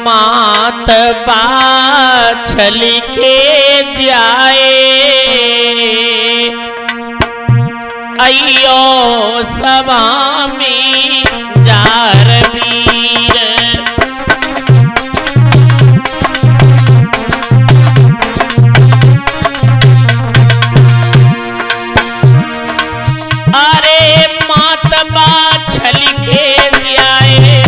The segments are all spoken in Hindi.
मात बाछल के जाए अयो सभा में जार वीर। अरे मात बाछल के जाए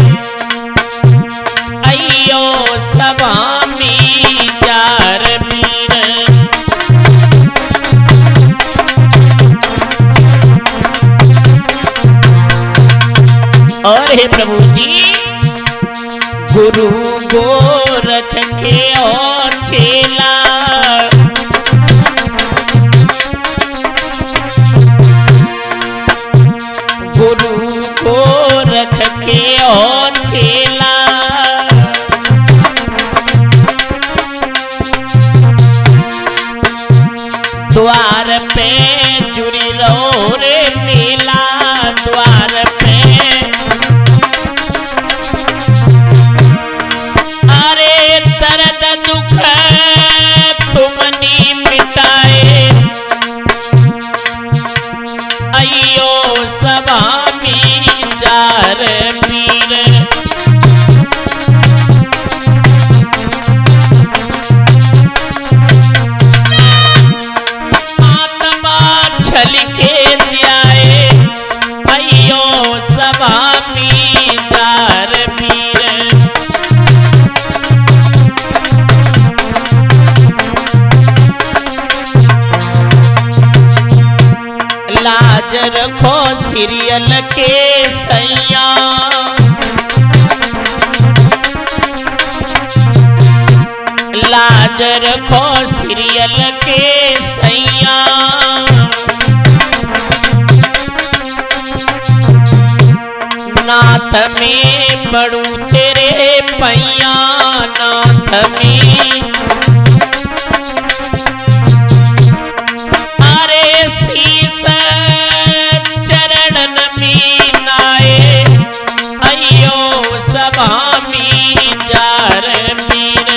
अयो सभा में जार वीर। और हे प्रभु जी गुरु गोरख के और चेला गुरु गोरख के और चेला द्वार पे जुड़ी रहो रे मेला द्वार पे। अरे दर्द दुख तुमने मिटाए अयो सभा में जार वीर। आत्मा छल के जाए अयो सभा में जार वीर। लाज रखो सीरियल के सैया लाज रखो सीरियल के सैया। नाथ में बड़ू तेरे पैया नाथ में। अरे शीस चरणन में नाए अयो सभा में जार वीर।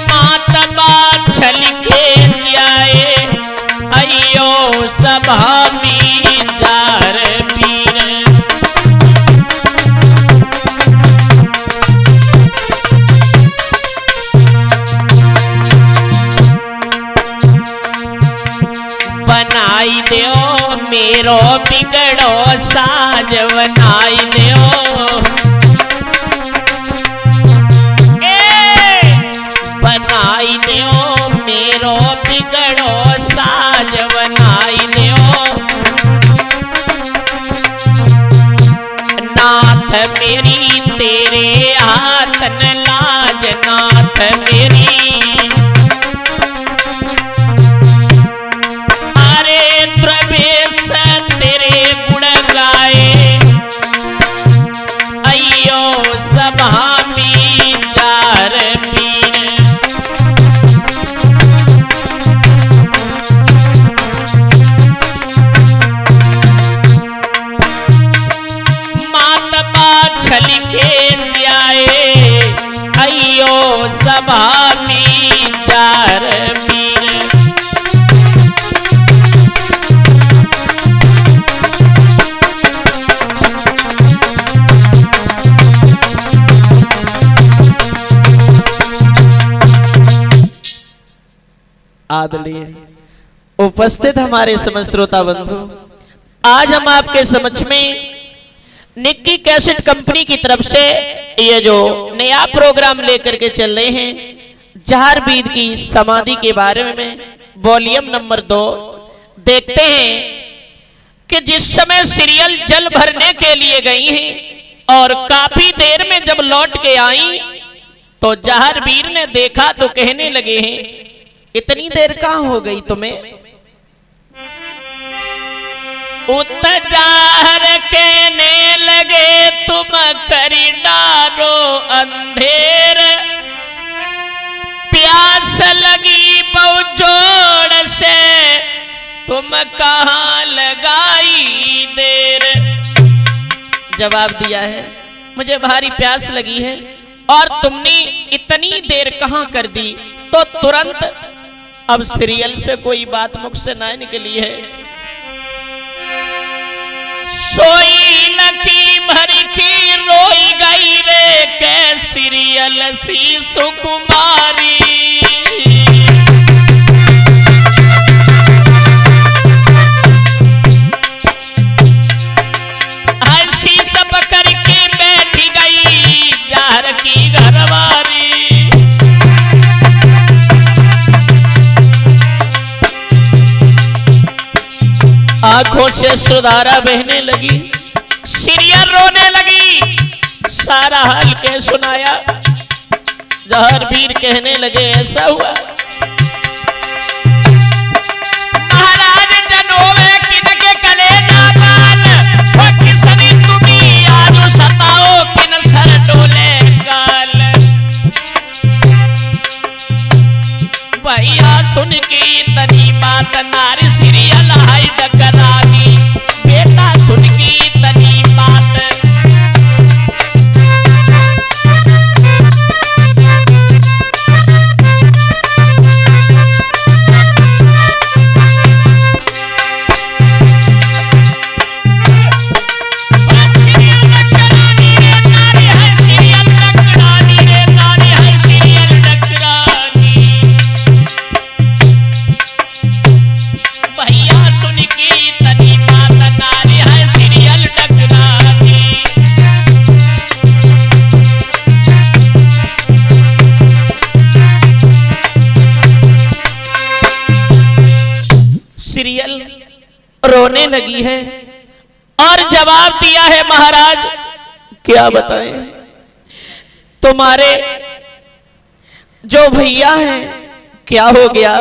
मात बाछल के जाए अयो सभा में जार वीर। बनाई दो मेरो बिगड़ो साज बनाई दो। बनाई दो मेरो बिगड़ो साज बनाई दो। नाथ मेरी तेरे हाथ न लाज नाथ मेरी। तेरे गुण गाए अयो सभा में जार वीर। मात बाछल के जाए अयो सभा में जार वीर। आदरणीय उपस्थित हमारे समस्त श्रोता बंधु, आज हम आपके समक्ष में निक्की कैसेट कंपनी की तरफ से ये जो नया प्रोग्राम लेकर के चल रहे हैं जहार बीद की समाधि के बारे में वॉल्यूम नंबर 2 देखते हैं कि जिस समय सीरियल जल भरने के लिए गई हैं और काफी देर में जब लौट के आई तो जहार वीर ने देखा तो कहने लगे हैं इतनी देर कहां हो गई तुम्हें। उतजार कहने लगे तुम करी डारो अंधेर, प्यास लगी बहु जोड़ से तो तुम कहाँ लगाई देर। जवाब दिया है मुझे भारी प्यास लगी है और तुमने इतनी देर कहाँ कर दी। तो तुरंत अब सीरियल से कोई बात मुख से ना निकली है। सोई लकी भरी की रोई गई रे के सीरियल सी सुकुमारी। आंखों से सुधारा बहने लगी, सीरियल रोने लगी। सारा हाल के सुनाया। जहर वीर कहने लगे ऐसा हुआ महाराज जनोवे किनके कलेजा बाल वो किसने तुम्ही आज सताओ किन सर डोले गाल। भैया सुन के तनी बात नारी सीरियल हाई डकरानी। बेटा सुन की तनी बात सीरियल रोने लगी है और जवाब दिया है महाराज क्या बताएं तुम्हारे जो भैया हैं क्या हो गया।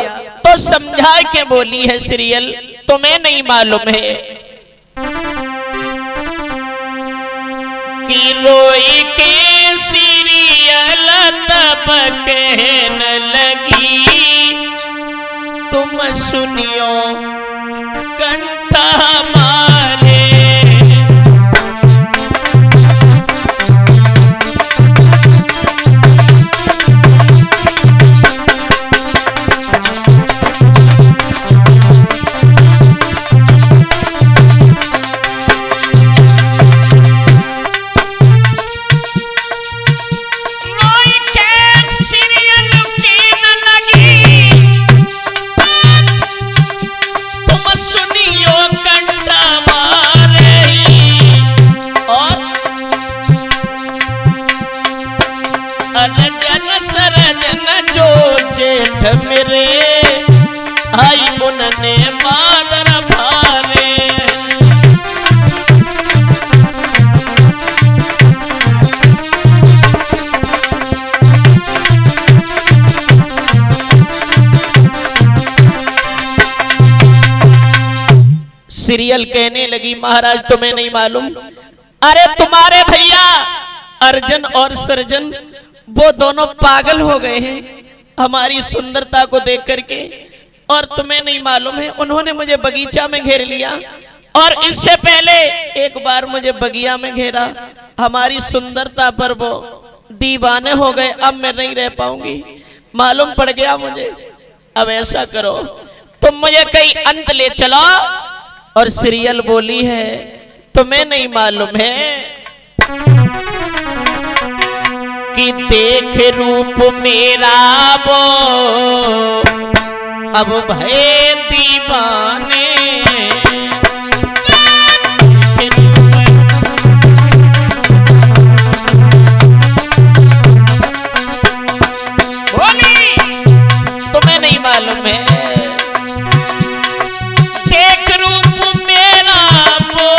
तो समझा के बोली है सीरियल तुम्हें नहीं मालूम है कि रोई के सीरियल तब कहने लगी तुम सुनियो कंठ हमारे। मेरे आई मुनने बादर भारे। सीरियल कहने लगी महाराज तुम्हें नहीं मालूम अरे तुम्हारे भैया अर्जुन और सर्जन वो दोनों पागल हो गए हैं हमारी सुंदरता को देख करके। और तुम्हें नहीं मालूम है उन्होंने मुझे बगीचा में घेर लिया और इससे पहले एक बार मुझे बगिया में घेरा। हमारी सुंदरता पर वो दीवाने हो गए। अब मैं नहीं रह पाऊंगी मालूम पड़ गया मुझे। अब ऐसा करो तुम मुझे कहीं अंत ले चलो। और सीरियल बोली है तुम्हें नहीं मालूम है कि देख रूप मेरा वो अब भय दीवाने। बोली तुम्हें नहीं मालूम है देख रूप मेरा वो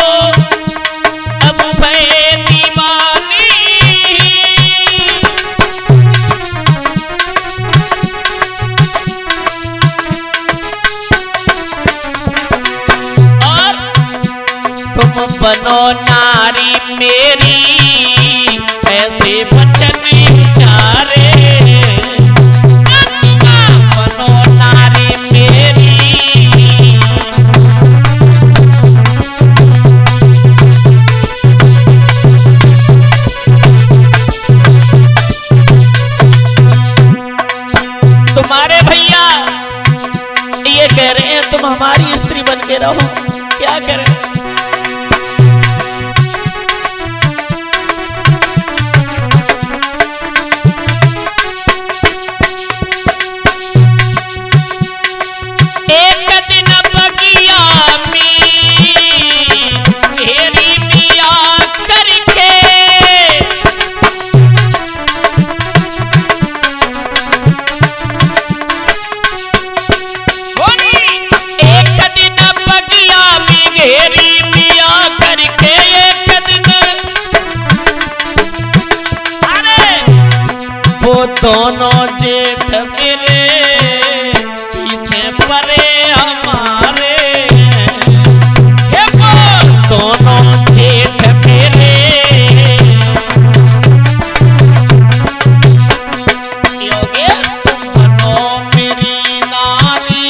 अब भय दीवाने। बनो नारी मेरी ऐसे वचन विचारे। बनो नारी मेरी कह रहे हैं तुम हमारी स्त्री बन के रहो, क्या करें। दोनों जेठ मेरे पीछे पड़े हमारे, दोनों जेठ मेरे योगेश बनो मेरी नारी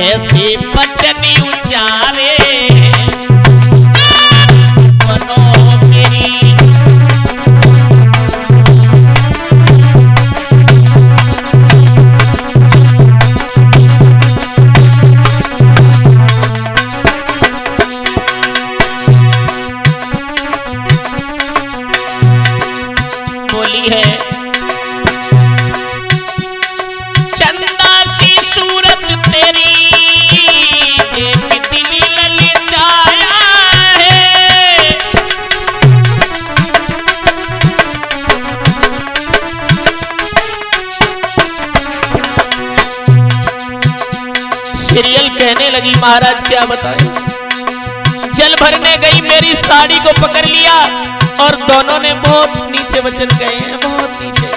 ऐसी बचनी उचारे, बनो मेरी है। चंदा सी सूरत तेरी एक दिल ललचाया है, सीरियल कहने लगी महाराज क्या बताएं, जल भरने गई मेरी साड़ी को पकड़ लिया और दोनों ने बहुत नीचे वचन गए हैं, बहुत नीचे।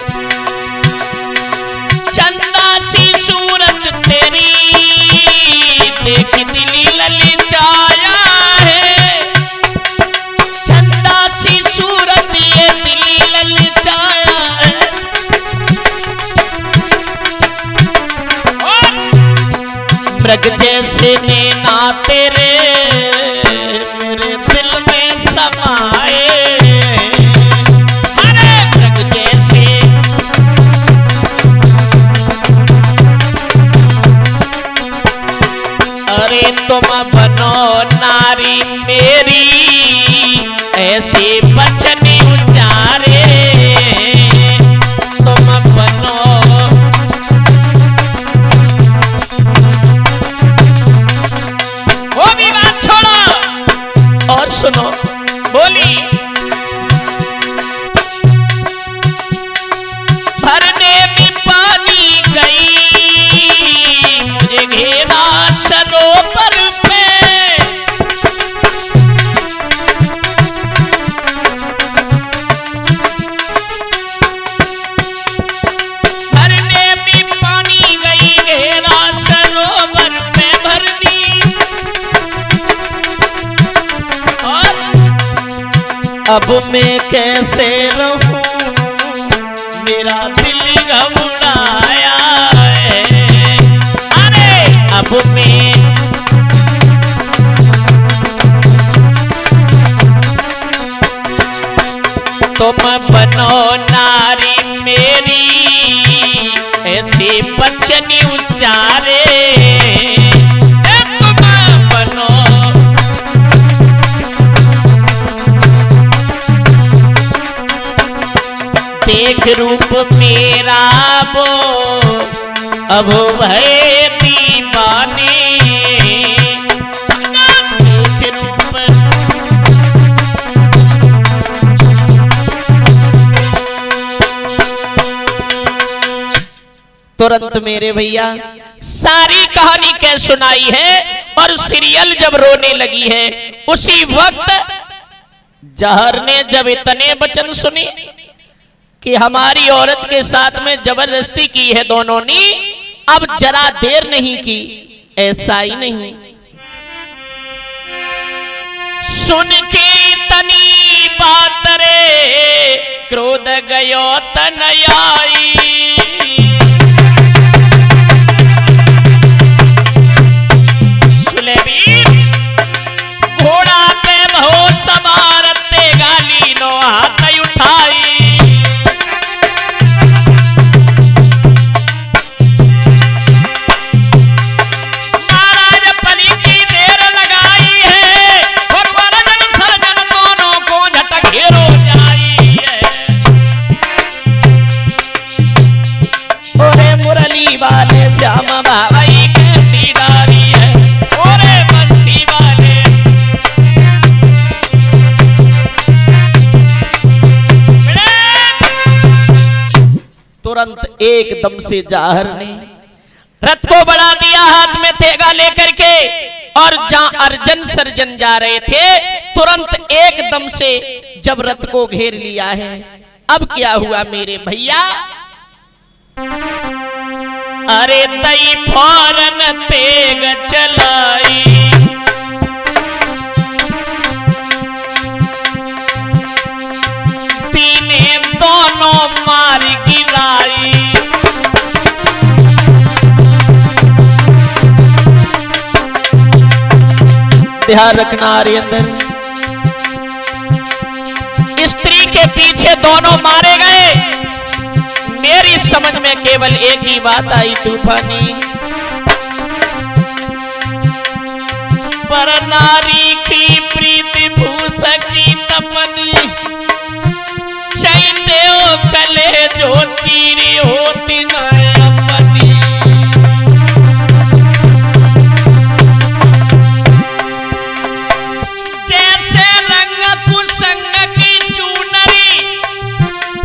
चंदा सी सूरत तेरी देख दिली ललचाया है, चंदा सी सूरत ये दिली ललचाया है, मृग जैसे नैना तेरे मेरे दिल में समाए, तुम बनो नारी मेरी ऐसी बचनी उचारे, तुम बनो वो भी बात छोड़ो और सुनो, बोली भरने में पानी गई मुझे घेरा सरोवर अब मैं कैसे रहूं मेरा दिल घबराया है, अरे अब मैं तुम बनो नारी मेरी ऐसी बचनी उचारे, तुम बनो देख रूप मेरा वो अब भय दीवाने, देख रूप तुरंत मेरे भैया सारी कहानी कह सुनाई है और सीरियल जब रोने लगी है उसी वक्त जहर ने जब इतने वचन सुने कि हमारी औरत के साथ में जबरदस्ती की है दोनों ने, अब जरा देर नहीं की, ऐसा ही नहीं सुन के तनी बात रे क्रोध गयो तनयाई, सुलेबीर घोड़ा पे बहु सवार ते गाली नो हाथ उठाई, तुरंत एकदम से जाहर ने रथ को बढ़ा दिया, हाथ में तेगा लेकर के, और जहां अर्जन सर्जन जा रहे थे तुरंत एकदम से जब रथ को घेर लिया है। अब क्या हुआ मेरे भैया, अरे तई फौरन तेग चलाई, तीने दोनों मार गिराई। ध्यान रखना अंदर, स्त्री के पीछे दोनों मारे गए। मेरी समझ में केवल एक ही बात आई तूफानी, पर नारी की प्रीति भूस की तपनी, चैते ओ कले जो चीरी होती न अपनी। जैसे रंग कुसंग की चूनरी,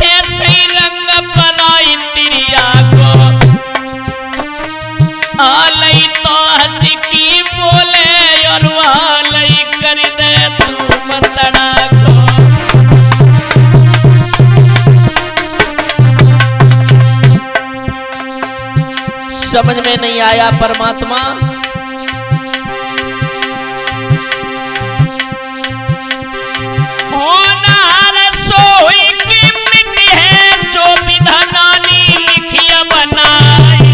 तैसे ही रंग बनाई तिरिया को, आलई तो हंसी की बोले और वालई कर दे तू मतड़ा को। समझ में नहीं आया परमात्मा, होनार सोई की मिट्टी है जो विधानानी लिखिया बनाई।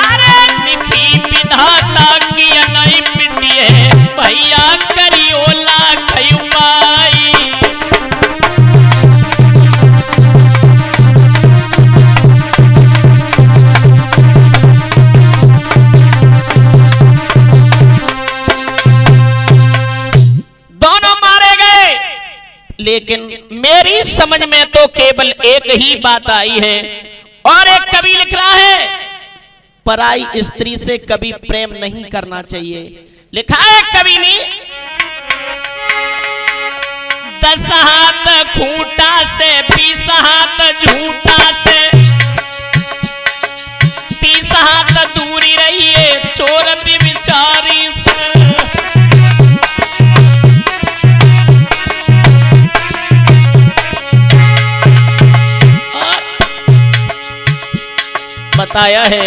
अरे लिखी विधाता की नई मिट्टी है, भैया करियो लाख उपाय। लेकिन मेरी समझ में तो केवल एक ही बात आई है, और एक कवि लिख रहा है, पराई स्त्री से कभी प्रेम नहीं करना चाहिए। लिखा है कवि ने, 10 हाथ खूंटा से 20 हाथ झूठा से, 30 हाथ दूरी रहिए चोर विचारी से। बताया है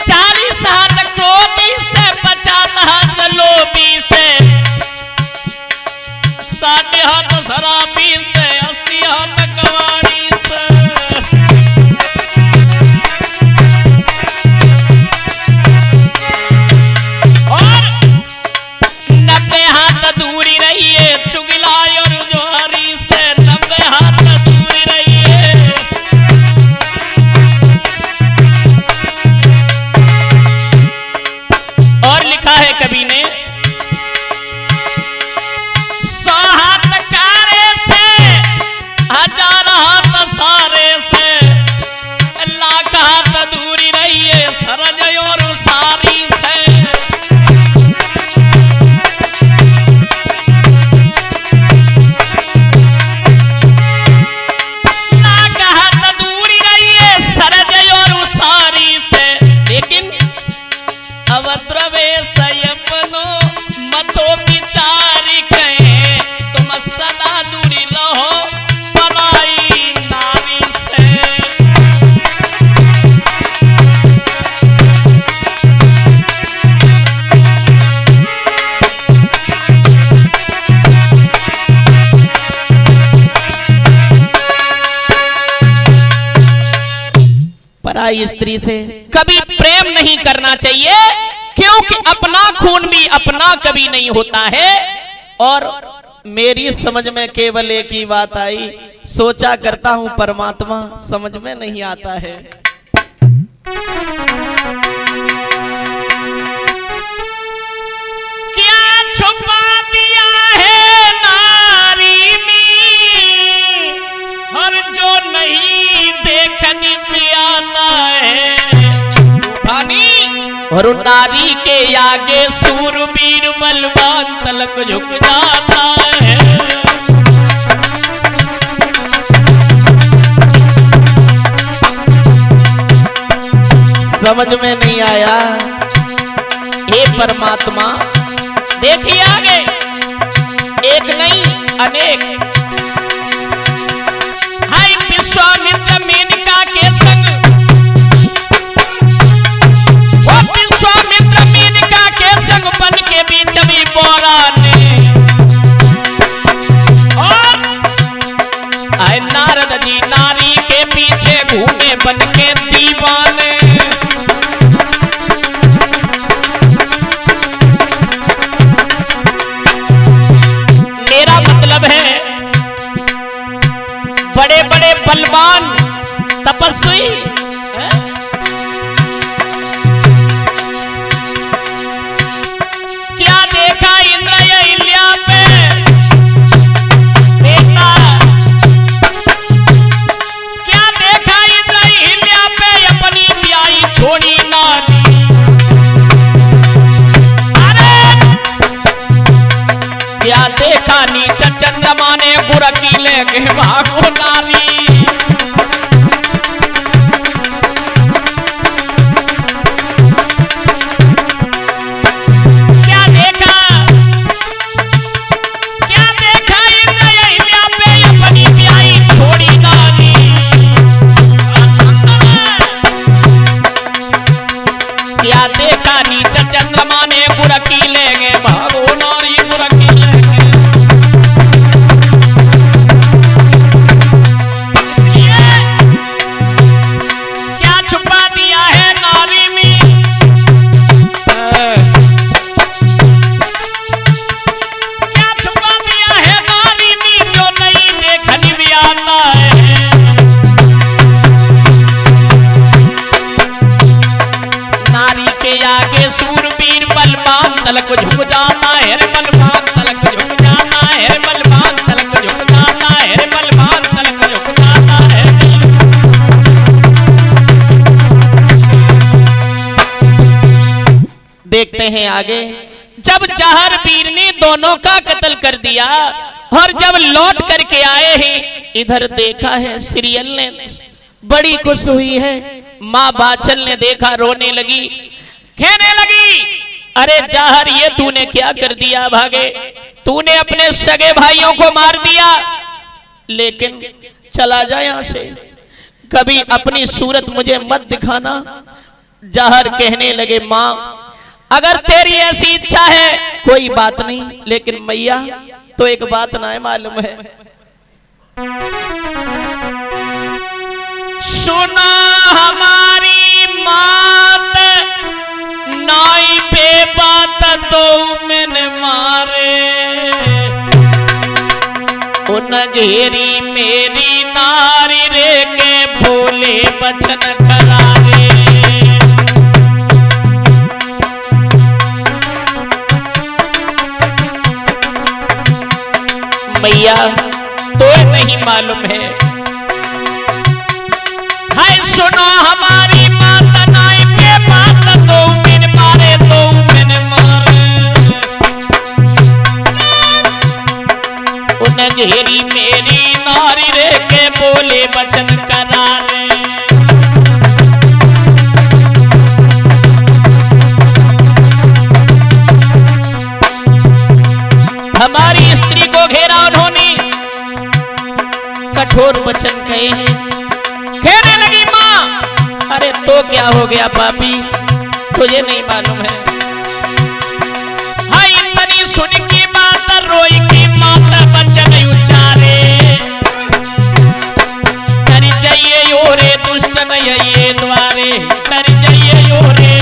40 हाथ क्रोधी से, 50 हाथ लोभी से, 60 हाथ शराबी से, 80 हाथ कवाड़ी से, और 90 हाथ दूरी रहिए चुगलाई और जोहरी से। 90 हाथ दूरी रहिए। और लिखा है कवि ने, 100 हाथ कारे से, 1000 हाथ सारे से, 1,00,000 हाथ दूरी रहिए सरज और सारी से। पराई स्त्री से कभी प्रेम नहीं करना चाहिए, क्योंकि अपना खून भी अपना कभी नहीं होता है। और मेरी समझ में केवल एक ही बात आई, सोचा करता हूं परमात्मा समझ में नहीं आता है। क्या छुपा दिया है नारी में, हर जो नहीं देखनी पे आता है तूफानी, और नारी के आगे सूरवीर बलवान तलक झुक जाता है। समझ में नहीं आया। हे परमात्मा, देखिए आगे, एक नहीं अनेक। हाय विश्वामित्र मेनका के संग, वो विश्वामित्र मेनका के संग बन के बीच भी बोरा ने, और आए नारद जी नारी के पीछे घूमे बन के दीवाने। मेरा मतलब है बड़े बड़े बलवान तपस्वी क्या देखा इंद्र इल्या पे, देखा क्या देखा इंद्र इल्या पे अपनी ब्याही छोड़ी नारी। अरे क्या देखा नीच चंद्रमा ने गुरकी ले के भागो नारी। चंद्रमा ने बुरकी लेंगे भागो नारी, बुरकी लेंगे। इसलिए क्या छुपा दिया है नारी में, क्या छुपा दिया है नारी में जो नहीं देखने भी आता है। नारी के आगे सूरवीर बलवान तलक झुक जाता है रे, बलवान तलक झुक जाता है रे, बलवान तलक झुक जाता है रे, बलवान तलक झुक जाता है। देखते हैं आगे, जब जहर वीर ने दोनों का कत्ल कर दिया और जब लौट करके आए हैं, इधर देखा है सीरियल ने, बड़ी खुश हुई है। माँ बाचल ने देखा, रोने लगी, कहने लगी, अरे जहर ये तूने क्या कर दिया भागे, तूने अपने सगे भाइयों को मार दिया, लेकिन चला जा यहां से, कभी अपनी सूरत मुझे मत दिखाना। जहर कहने लगे, माँ अगर तेरी ऐसी इच्छा है कोई बात नहीं, लेकिन मैया तो एक बात ना है मालूम है। सुना हमारी मात नाई पे बात तो मैंने मारे, उन घेरी मेरी नारी रे के भोले बचन करारे। मैया तो नहीं मालूम है, हाय सुनो हमारी माता नाई पे बात तो मैंने मारे, तो मैंने मारे, उन घेरी मेरी नारी रे के बोले बचन करारे। हमारी स्त्री को घेरा उन्होंने, कठोर वचन कहे हैं। कहने लगी माँ, अरे तो क्या हो गया पापी, तुझे नहीं मालूम है। हाय इतनी सुन की बात रोई की माता बचन उच्चारे, कर जाइए योरे दुष्ट नहीं ये द्वारे, कर जाइए योरे।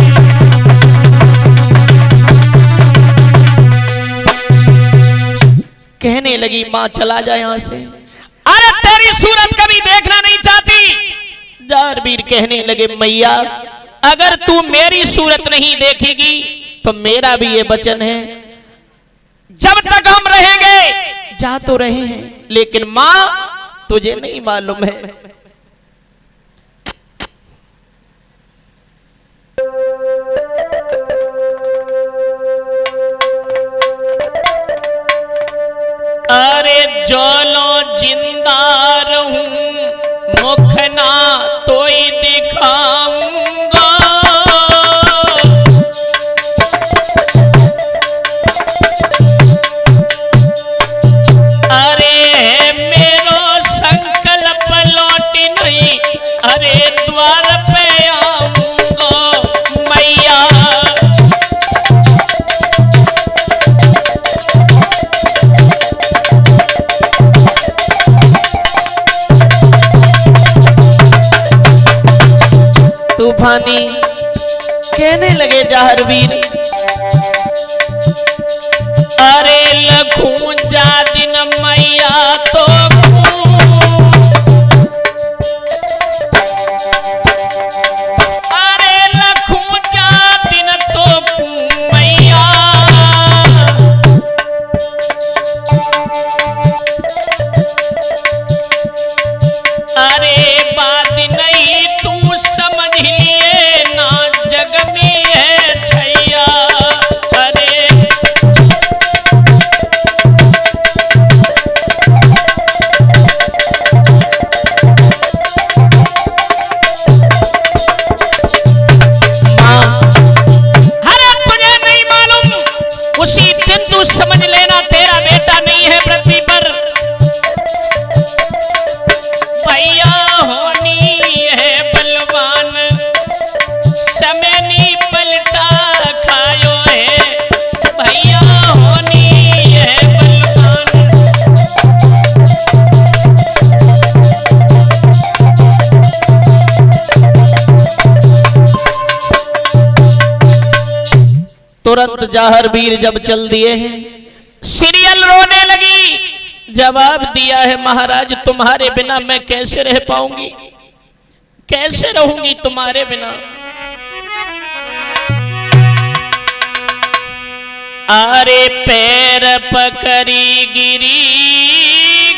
कहने लगी, माँ चला जा यहां से, अरे तेरी सूरत कभी देखना नहीं चाहती। जारवीर कहने लगे, मैया अगर तू मेरी सूरत नहीं देखेगी तो मेरा भी ये वचन है, जब तक हम रहेंगे जा तो रहे हैं, लेकिन माँ तुझे नहीं मालूम है। अरे जोलो जिंदा रहूं मुख ना तो ही दिखाऊंगा, तूफानी कहने लगे जहर वीर, अरे लखूं जा दिन मैया तो अरे लखूं जा दिन तो मैया, अरे बात नहीं तू समझ लिए ना जग में है छैया, अरे माँ, अरे तुझे नहीं मालूम, उसी दिन तू समझ लेना तेरा बेटा नहीं है पृथ्वी पर, भैया होनी है बलवान, समय नहीं पलटा खायो है, भैया होनी है बलवान। तुरंत जाहर वीर जब चल दिए हैं, सीरियल रोने लगी, जवाब दिया है महाराज तुम्हारे बिना मैं कैसे रह पाऊंगी, कैसे रहूंगी तुम्हारे बिना। अरे पैर पकड़ी गिरी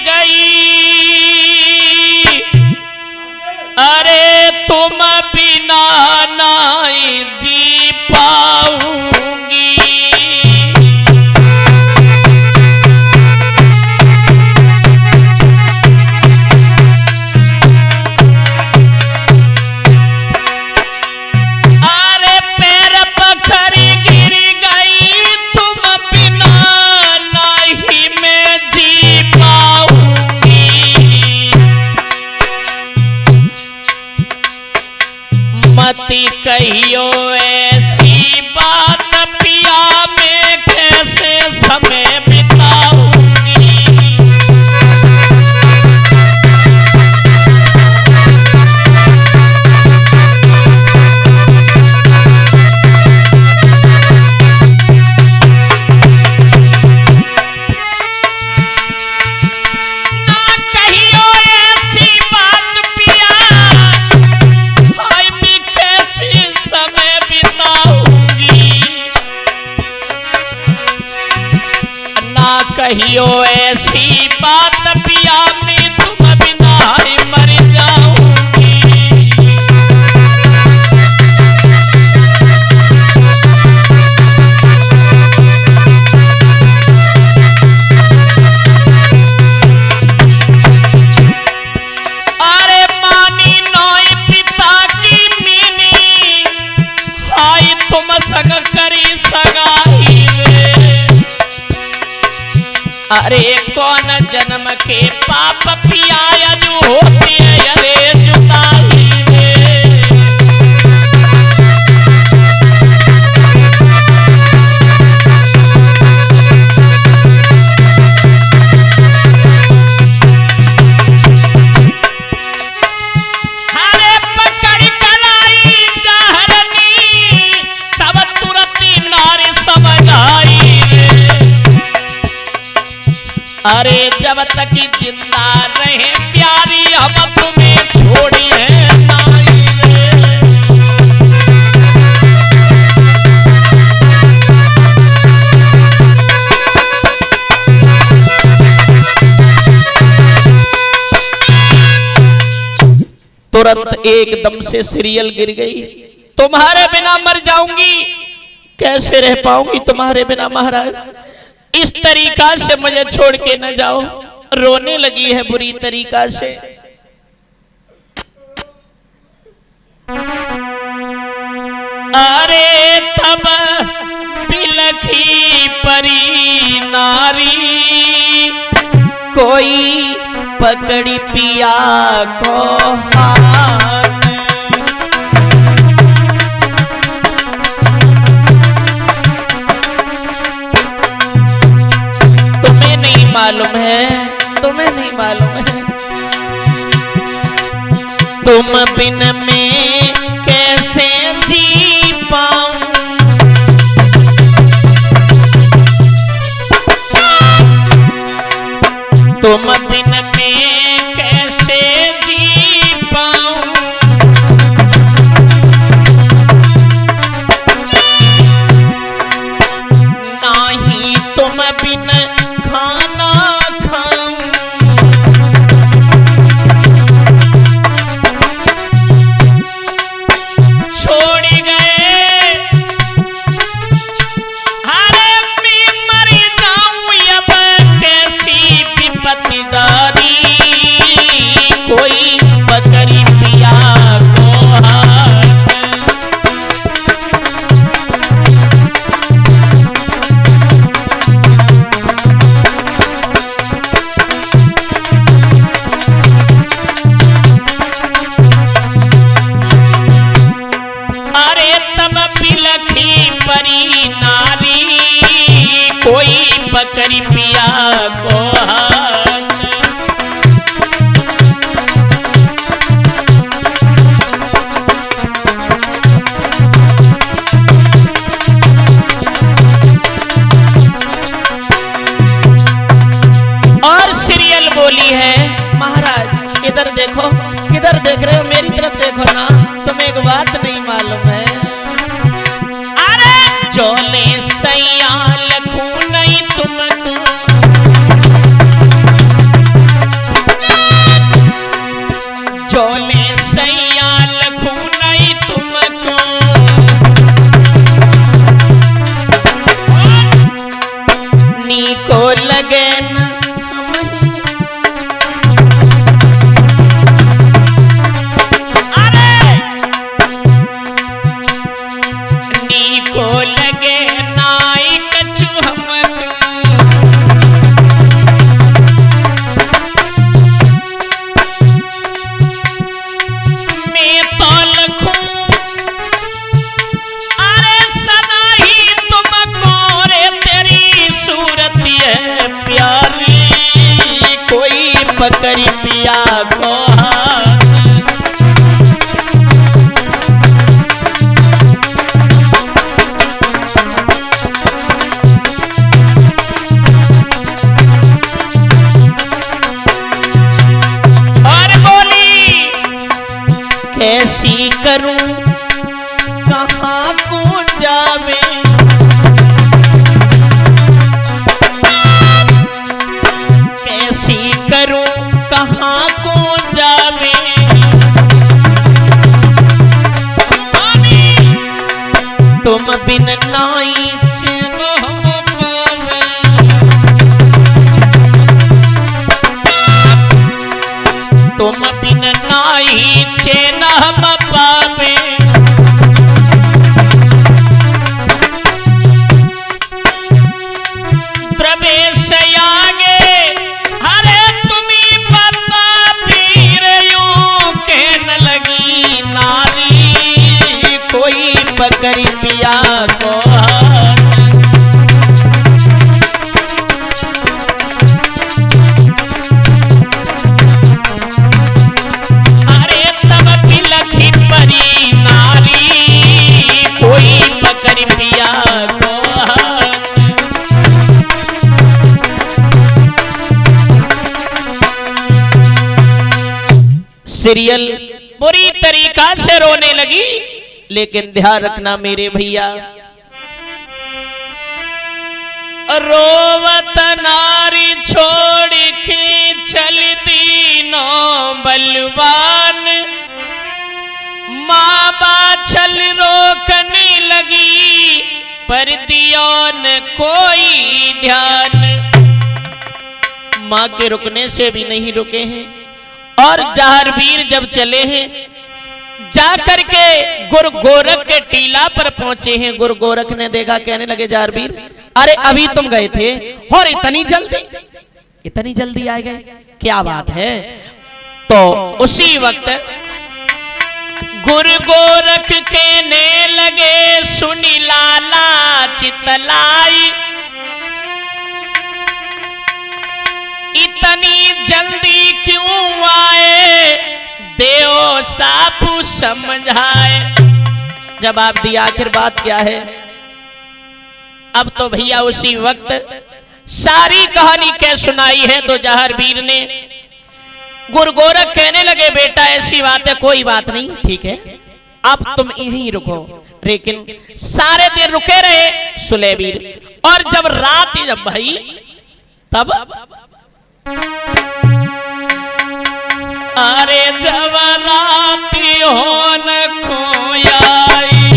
गई, अरे तुम बिना नहीं जी पाऊंगी, मती कहियो ऐसी बात पिया में कैसे समय बिताऊंगी, ना कहियो ऐसी बात पिया समय बिताऊंगी, ना कहियो ऐसी बात पिया में तुम बिना ही मर जाऊंगी, अरे मानी नोई पिता की मीनी, आई तुम सग करी सगाई रे, अरे कौन जन्म के पाप पिया जो होती है अरे जुदाई रे, अरे पकड़ कलाई जहरनी तब तुरंत नारी समझ आई रे, अरे जब तक जिंदा रहे प्यारी हम तुम्हें छोड़ी है नाई रे, तुरंत एकदम से सीरियल गिर गई, तुम्हारे बिना मर जाऊंगी, कैसे रह पाऊंगी तुम्हारे बिना महाराज, इस तरीका से मुझे छोड़ के न जाओ। रोने लगी है बुरी तरीका से। अरे तब बिलखी परी नारी, कोई पकड़ी पिया को हाथ, तुम्हें नहीं मालूम है, तुम्हें नहीं मालूम है, तुम बिन में कैसे पकड़ी पिया को हाथ। और सीरियल बोली है, महाराज इधर देखो, किधर देख रहे हो, मेरी तरफ देखो ना, तुम्हें एक बात नहीं मालूम है। अरे जोले सैया लखू नहीं तुमको, जोले सैया लखू नहीं तुमको, नी को लगे न को लगे नाई कछु हमको, मैं तो लखूं अरे सदा ही तुमको, रे तेरी सूरत है प्यारी, कोई पकड़ी पिया को हाथ। कैसी करूं कहाँ को जावे, कैसी करूं कहाँ को जावे, तुम बिन नाई चैन पावे, तुम बिन नाई चैन पावे, प्रवेश आगे हरे तुम्ही पता पीर यूं कहने लगी नारी, कोई पकड़ी पिया को हाथ। अरे तब बिलखी परी नारी, कोई पकड़ी पिया को हाथ। सीरियल बुरी तरीका से रोने लगी, लेकिन ध्यान रखना मेरे भैया, रोवत नारी छोड़ के चल दीनो बलवान, माँ बाछल रोकने लगी पर दियो न कोई ध्यान। माँ के रुकने से भी नहीं रुके हैं, और जहारवीर जब चले हैं जाकर के गुरु गोरख के टीला पर पहुंचे हैं। गुरु गोरख ने देखा, कहने लगे जहारवीर अरे अभी तुम गए थे और इतनी जल्दी आ गए, क्या बात है। तो उसी वक्त गुरु गोरख कहने लगे, सुनी लाला चितलाई, इतनी जल्दी क्यों आए, देव सापू समझाए। जवाब दिया, आखिर बात क्या है। अब तो भैया उसी वक्त सारी कहानी क्या सुनाई है। तो जहारवीर ने गुरु गोरख कहने लगे, बेटा ऐसी बात है, कोई बात नहीं, ठीक है अब तुम यहीं रुको। लेकिन सारे दिन रुके रहे सुलेवीर, और जब रात जब भई तब अरे जब राती हो न खोयाई,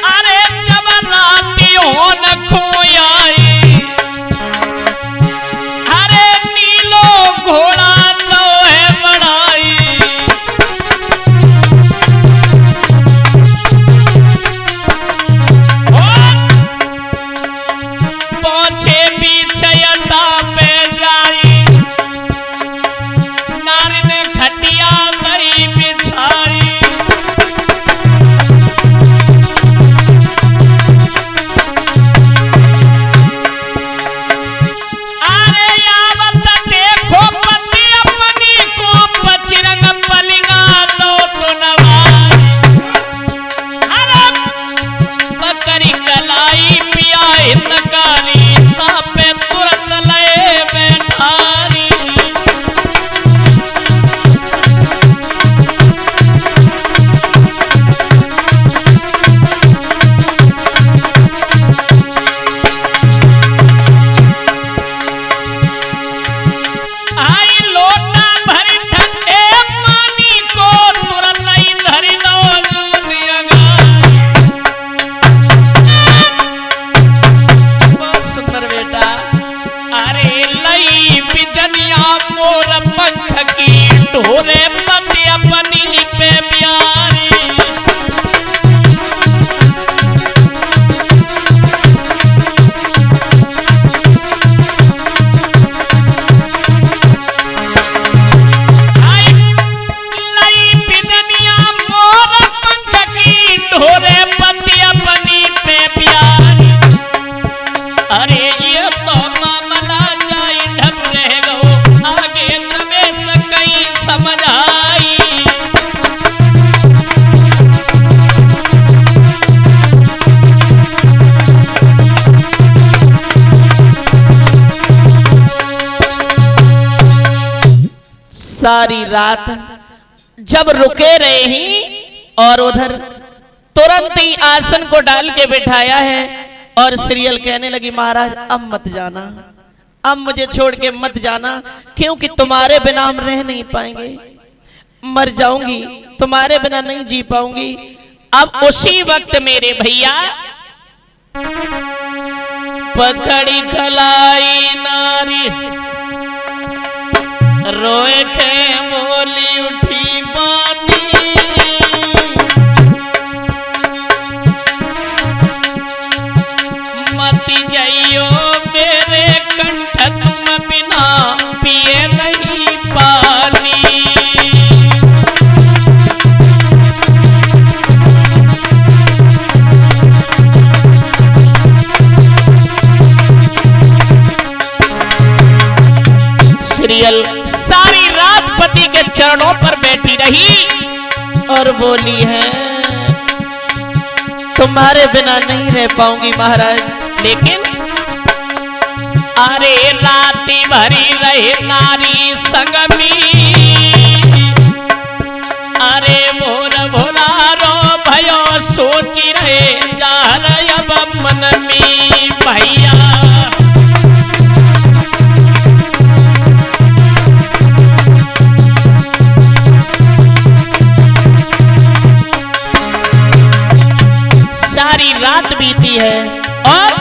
अरे जब राती हो न खोयाई, अरे नीलो घोड़ा तो है बड़ाई, पहुंचे पीछे अड्डा पे लई बिजनिया मोर पंख की ढोरे पति अपनी पे प्यारी। सारी रात जब रुके रहे ही और उधर तुरंत ही आसन को डाल के बिठाया है और सीरियल कहने लगी महाराज अब मत जाना, अब मुझे छोड़ के मत जाना, क्योंकि तुम्हारे बिना हम रह नहीं पाएंगे, मर जाऊंगी, तुम्हारे बिना नहीं जी पाऊंगी। अब उसी वक्त मेरे भैया पकड़ी कलाई नारी रोए के बोली उठी बानी, मती जाइयो मेरे कंठ तुम बिना पिए नहीं पानी। सीरियल सारी रात पति के चरणों पर बैठी रही और बोली है तुम्हारे बिना नहीं रह पाऊंगी महाराज, लेकिन अरे राती भरी रहे नारी संग में, अरे भोर भोरा रो भयो सोची रहे जा अब मन में भैया। सारी रात बीती है और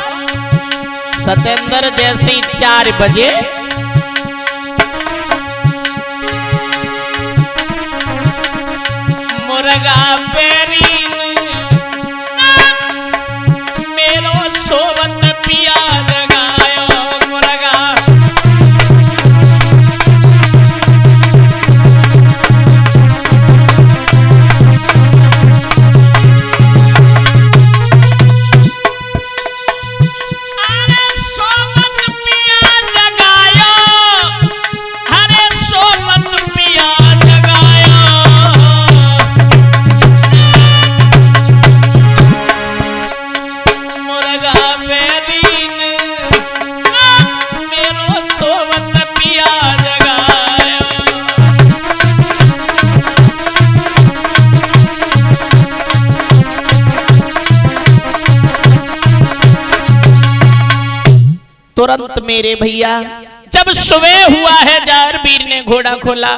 सतेंद्र जैसे ही 4 बजे मुर्गा पेरी मेरो सोवत पिया जगायो मुर्गा। तुरंत मेरे भैया जब सुबह हुआ है जारवीर ने घोड़ा खोला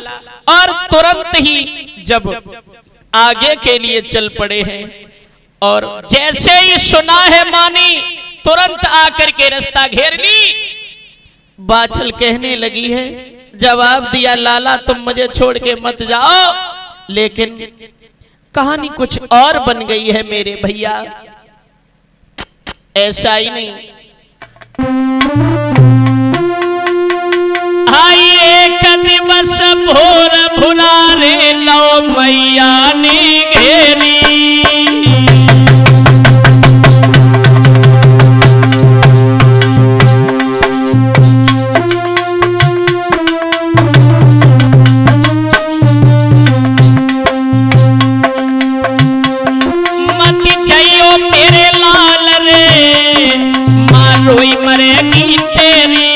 और तुरंत ही जब आगे के लिए चल पड़े हैं और जैसे ही सुना है मानी तुरंत आकर के रास्ता घेर ली। बाचल कहने लगी है जवाब दिया लाला तुम मुझे छोड़ के मत जाओ, लेकिन कहानी कुछ और बन गई है मेरे भैया। ऐसा ही नहीं, एक दिवस भोर भुलारे लो मैया ने घेरी, मत जाइयो मेरे लाल रे मारोई मरेगी तेरी।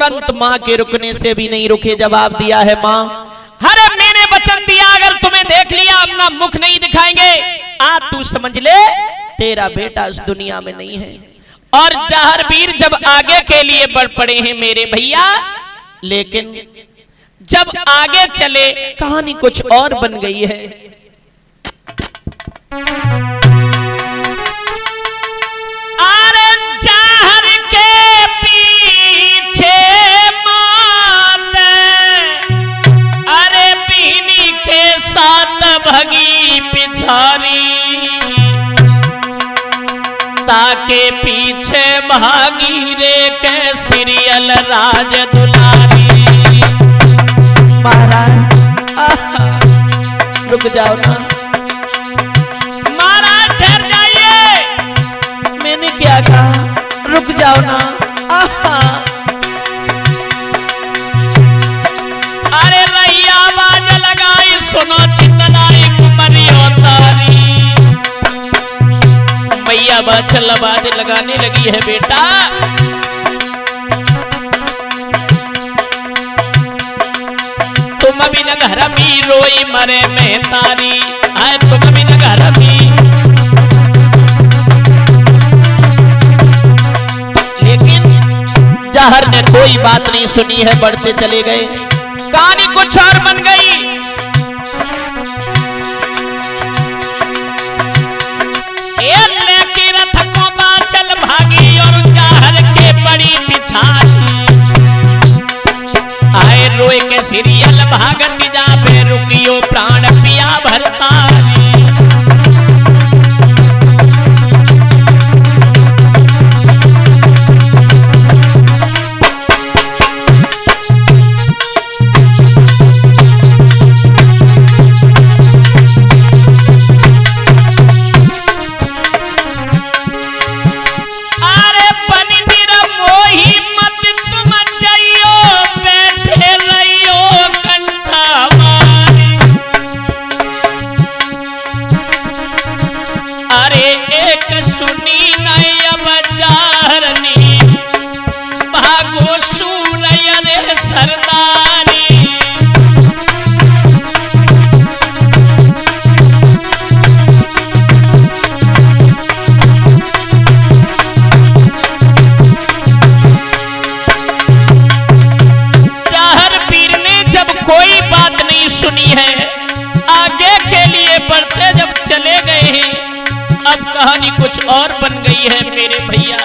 तुरंत माँ के रुकने से भी नहीं रुके, जवाब दिया है माँ, अरे मैंने वचन दिया अगर तुम्हें देख लिया अपना मुख नहीं दिखाएंगे, आज तू समझ ले तेरा बेटा इस दुनिया में नहीं है। और जहारवीर जब आगे के लिए बढ़ पड़े हैं मेरे भैया, लेकिन जब आगे चले कहानी कुछ और बन गई है। अरे जहर के पीछे मात, अरे पीनी के साथ भगी पिछारी, ताके पीछे भागी रे के सीरियल राज दुलारी। महाराज रुक जाओ ना, महाराज ठहर जाइए, मैंने क्या कहा, रुक जाओ ना। अरे रैया आवाज लगाई सुनो चितलाई कुमरी उतारी, मैया बाछल आवाज लगाने लगी है बेटा, तुम भी न घर में रोई मरे में तारी, आए तुम भी न घर में। लेकिन जहर ने कोई बात नहीं सुनी है, बढ़ते चले गए, कहानी कुछ और बन गई। लेके रथ को बाचल भागी और जहर के बड़ी पिछाड़ी, आए रोए के सीरियल भागत जाबे रुकियो प्राण पिया भरतारी। कहानी कुछ और बन गई है मेरे भैया।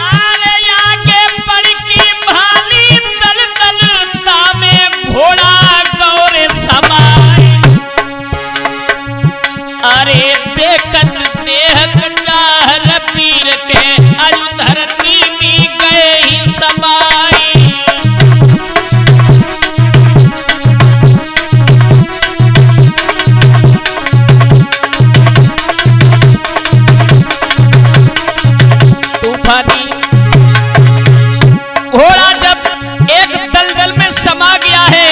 अरे आगे बढ़ की भाली तल तलता में घोड़ा गौरे समाए, अरे देखत देहक चाहर पीर के अधरती में गए ही समाए। घोड़ा जब एक दलदल में समा गया है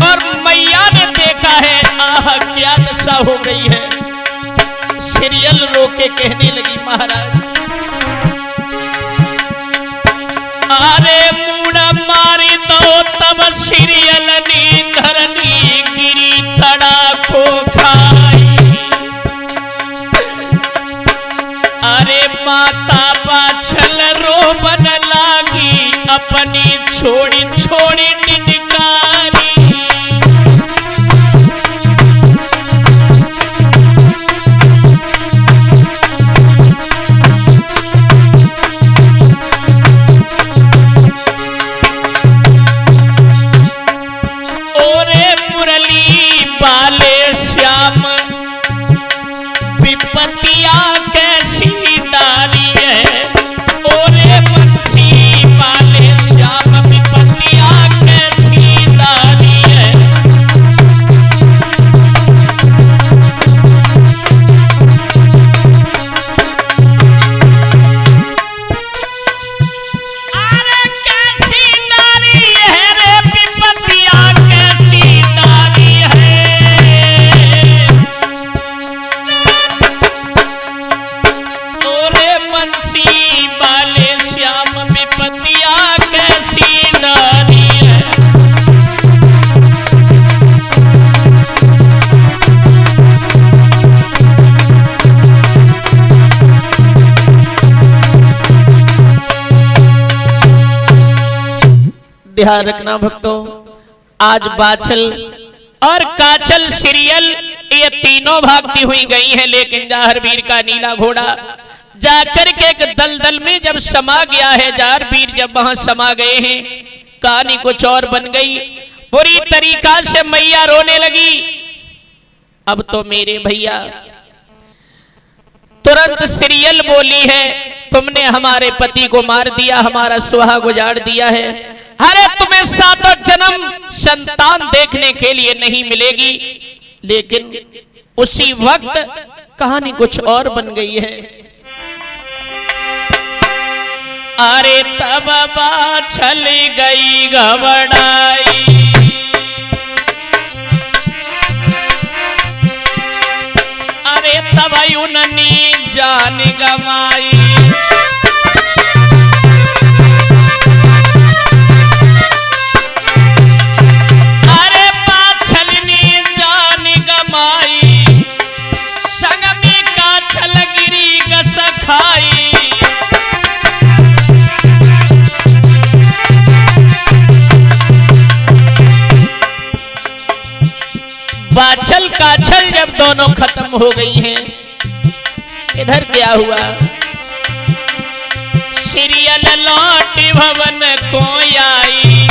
और मैया ने देखा है, आह क्या दशा हो गई है। सीरियल रोके कहने लगी, महाराज अरे मुड़ा मारी तो तब सीरियल धरनी गिरी तड़ाको खाई, अरे माता पाछल रोबन लागी अपनी छोड़ी छोड़ी निनकारी। ओरे मुरली बाले श्याम विपतिया कैसी डाली है, ओरे बंसी बाले श्याम विपतिया ध्यान रखना भक्तों, आज बाछल और काचल सीरियल ये तीनों भागती हुई गई हैं, लेकिन जाहरवीर का नीला घोड़ा जाकर के एक दलदल में जब समा गया है। जाहरवीर जब वहां समा गए हैं, कहानी कुछ और बन गई। पूरी तरीका से मैया रोने लगी। अब तो मेरे भैया तुरंत सीरियल बोली है, तुमने हमारे पति को मार दिया, हमारा सुहाग उजाड़ दिया है। अरे तुम्हें सातों जन्म संतान देखने के लिए नहीं मिलेगी। लेकिन उसी वक्त कहानी कुछ और बन गई है। अरे तब बाछल गई घबराई, अरे तब उन्होंने जान गवाई। अरे बाछल ने जान गमाई, संग में काछल गिरी गस खाई। बाछल काछल जब दोनों खत्म हो गई हैं, इधर क्या हुआ? सीरियल लौट भवन को आई,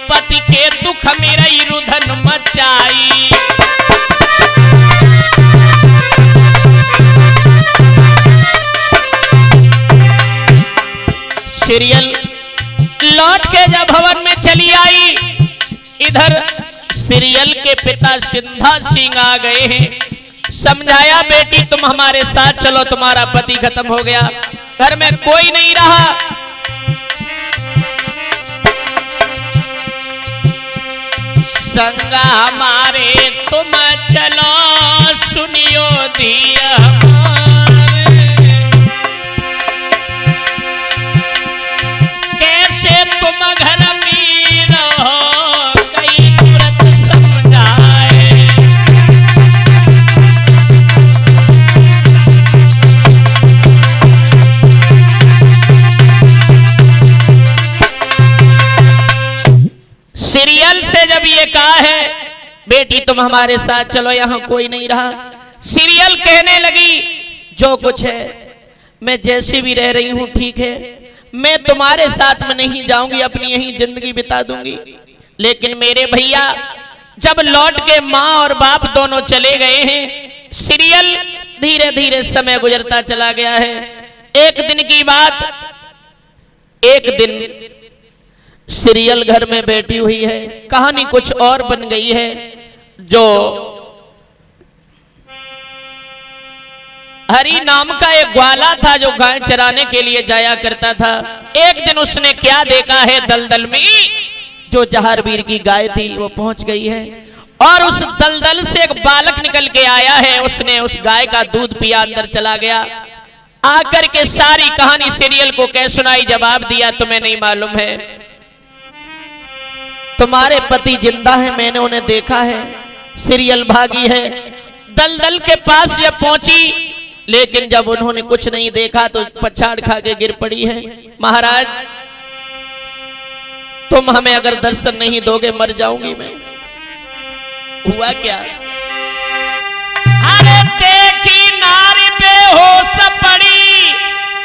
पति के दुख मेरा रुधन मचाई। सीरियल लौट के जब भवन में चली आई, इधर सीरियल के पिता सिंधा सिंह आ गए हैं। समझाया, बेटी तुम हमारे साथ चलो, तुम्हारा पति खत्म हो गया, घर में कोई नहीं रहा। संगा हमारे तुम चलो, सुनियो दिया कैसे तुम घर में रहो, कई तुरंत समझाए। सीरियल से जब ये कहा है, बेटी तुम हमारे साथ चलो, यहां कोई नहीं रहा, सीरियल कहने लगी, जो कुछ है मैं जैसी भी रह रही हूं ठीक है, मैं तुम्हारे साथ में नहीं जाऊंगी, अपनी यही जिंदगी बिता दूंगी। लेकिन मेरे भैया जब लौट के माँ और बाप दोनों चले गए हैं, सीरियल धीरे धीरे समय गुजरता चला गया है। एक दिन की बात, एक दिन सीरियल घर में बैठी हुई है, कहानी कुछ और बन गई है। जो हरि नाम का एक ग्वाला था जो गाय चराने के लिए जाया करता था। एक दिन उसने क्या देखा है, दलदल में जो जाहरवीर की गाय थी वो पहुंच गई है और उस दलदल से एक बालक निकल के आया है। उसने उस गाय का दूध पिया, अंदर चला गया, आकर के सारी कहानी सीरियल को कह सुनाई। जवाब दिया, तुम्हें नहीं मालूम है, तुम्हारे पति जिंदा है, मैंने उन्हें देखा है। सीरियल भागी है, दलदल के पास जब पहुंची, लेकिन जब उन्होंने कुछ नहीं देखा तो पछाड़ खा के गिर पड़ी है। महाराज तुम हमें अगर दर्शन नहीं दोगे मर जाऊंगी मैं। हुआ क्या? अरे देखी नारी बेहोश पड़ी,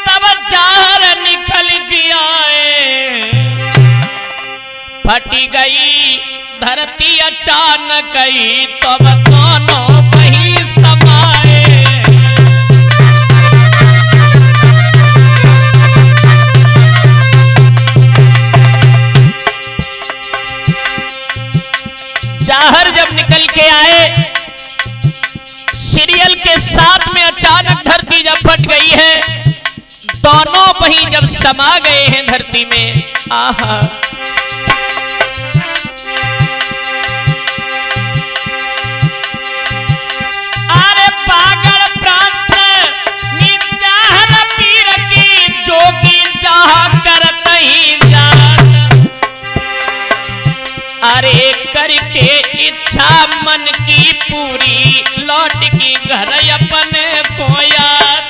तब जाहर निकल गया, फटी गई धरती अचानक ही, तब दोनों वहीं समाए। जाहर जब निकल के आए, सीरियल के साथ में अचानक धरती जब फट गई है, दोनों वहीं जब समा गए हैं धरती में। आहा, अरे पागल प्रांत जाहर पीर की, जोगी जहा करत ही जान। अरे करके इच्छा मन की पूरी, लौट की घर अपने को याद।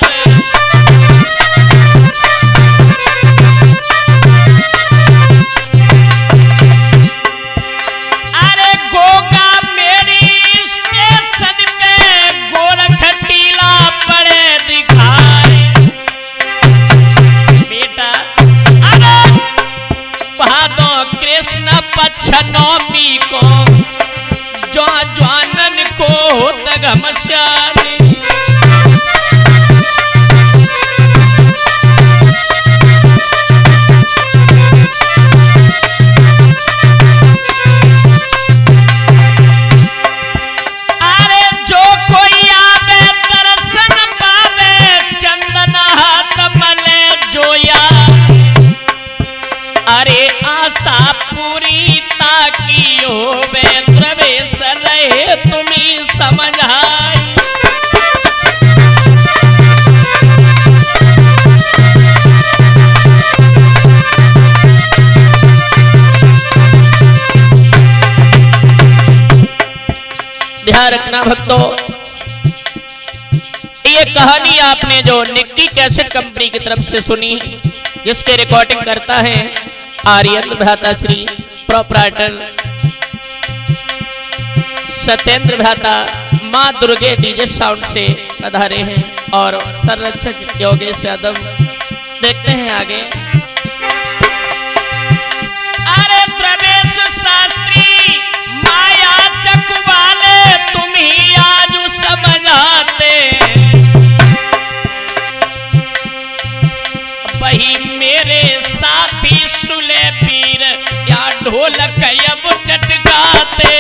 छनौमी को ज्वानन को घमशानी। अरे जो कोई आवे दर्शन पावे चंदन हाथ मले जोया। अरे आशा पूरी ताकि होवे प्रवेश रहे तुम्ही समझाई। ध्यान रखना भक्तों, ये कहानी आपने जो निक्की कैसेट कंपनी की तरफ से सुनी, जिसके रिकॉर्डिंग करता है आर्यन भ्राता श्री प्रोपराइटर सत्येंद्र भ्राता मां दुर्गे डीजे साउंड से आधारे हैं और संरक्षक योगेश यादव। देखते हैं आगे। अरे प्रवेश शास्त्री माया चकवाले तुम ही आज समझाते। वही मेरे साथी सुले पीर या ढोलक अब चटकाते।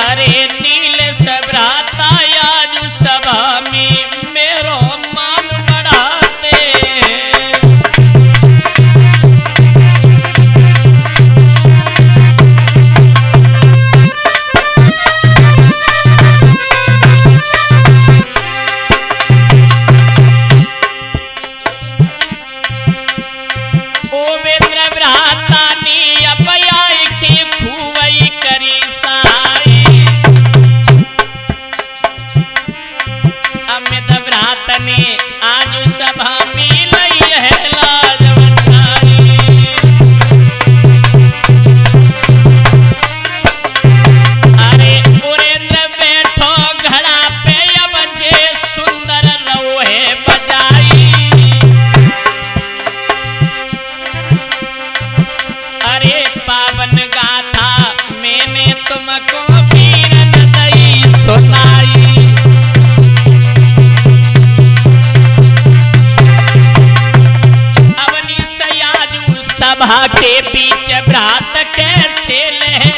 अरे नील सबराता आज सभा में मेरो मान बढ़ाते। ओ वेंद्र भ्राता नी अपयाई के खुवई करी ने आज सभा में लई है लाज बचाई। अरे उरेंद्र बैठो घड़ा पे अब जे सुंदर रोहे बजाई। अरे पावन गाथा मैंने तुमको वीर नदई सुनाई। सभा के बीच भ्रात कैसे लह